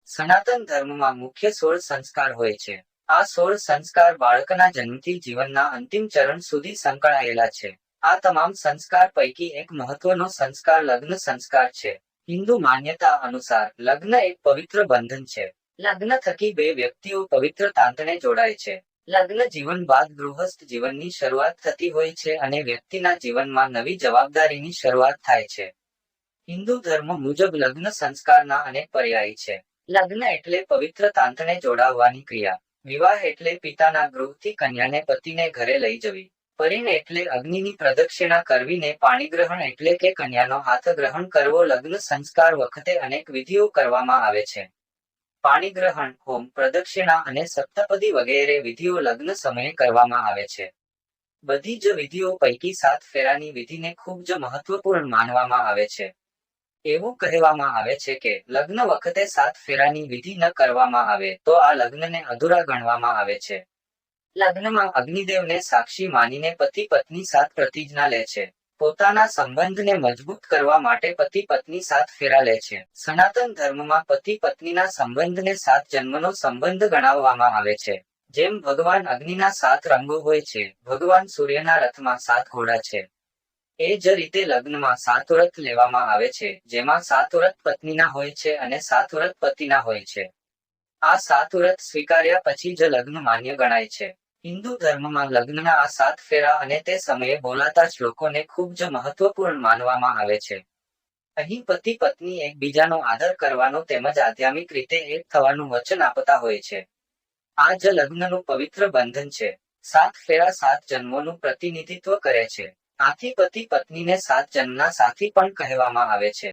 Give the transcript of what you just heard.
સનાતન ધર્મમાં મુખ્ય 16 સંસ્કાર હોય છે. આ 16 સંસ્કાર બાળકના જન્મથી જીવનના અંતિમ ચરણ સુધી સંકળાયેલા છે. આ તમામ સંસ્કાર પૈકી એક મહત્વનો સંસ્કાર લગ્ન સંસ્કાર છે. હિન્દુ માન્યતા અનુસાર લગ્ન એક પવિત્ર બંધન છે. લગ્ન થકી બે વ્યક્તિઓ પવિત્ર તાંતણે જોડાય છે. લગ્ન જીવન બાદ ગૃહસ્થ જીવનની શરૂઆત થતી હોય છે અને વ્યક્તિના જીવનમાં નવી જવાબદારીની શરૂઆત થાય છે. હિન્દુ ધર્મ મુજબ લગ્ન સંસ્કારના અનેક પર્યાય છે. લગ્ન એટલે પવિત્ર તાંતણે જોડાવવાની ક્રિયા. વિવાહ એટલે પિતાના ગૃહથી કન્યાને પતિને ઘરે લઈ જવી. પરિણ એટલે અગ્નિની પ્રદક્ષિણા કરવી ને પાણીગ્રહણ એટલે કે કન્યાનો હાથ ગ્રહણ કરવો. લગ્ન સંસ્કાર વખતે અનેક વિધિઓ કરવામાં આવે છે. પાણીગ્રહણ, હોમ, પ્રદક્ષિણા અને સપ્તપદી વગેરે વિધિઓ લગ્ન સમયે કરવામાં આવે છે. બધી જ વિધિઓ પૈકી 7 ફેરાની વિધિને ખૂબ જ મહત્વપૂર્ણ માનવામાં આવે છે. એવું કહેવામાં આવે છે કે લગ્ન વખતે 7 ફેરાની વિધિ ન કરવામાં આવે તો આ લગ્નને અધૂરા ગણવામાં આવે છે. લગ્નમાં અગ્નિદેવને સાક્ષી માનીને પતિ પત્ની 7 પ્રતિજ્ઞા લે છે. પોતાના સંબંધને મજબૂત કરવા માટે પતિ પત્ની 7 ફેરા લે છે. સનાતન ધર્મમાં પતિ પત્નીના સંબંધને 7 જન્મનો સંબંધ ગણાવવામાં આવે છે. જેમ ભગવાન અગ્નિના 7 રંગો હોય છે, ભગવાન સૂર્યના રથમાં 7 ઘોડા છે. એ જ રીતે લગ્નમાં 7 વ્રત લેવામાં આવે છે, જેમાં 7 વ્રત પત્નીના હોય છે અને 7 વ્રત પતિના હોય છે. આ 7 વ્રત સ્વીકાર્યા પછી જ લગ્ન માન્ય ગણાય છે. હિન્દુ ધર્મમાં લગ્નના આ 7 ફેરા અને તે સમયે બોલાતા શ્લોકોને ખૂબ જ મહત્વપૂર્ણ માનવામાં આવે છે. અહીં પતિ પત્ની એકબીજાનો આદર કરવાનો તેમજ આધ્યાત્મિક રીતે એક થવાનું વચન આપતા હોય છે. આ જ લગ્નનું પવિત્ર બંધન છે. 7 ફેરા 7 જન્મોનું પ્રતિનિધિત્વ કરે છે. આથી પતિ પત્નીને 7 જન્મના સાથી પણ કહેવામાં આવે છે.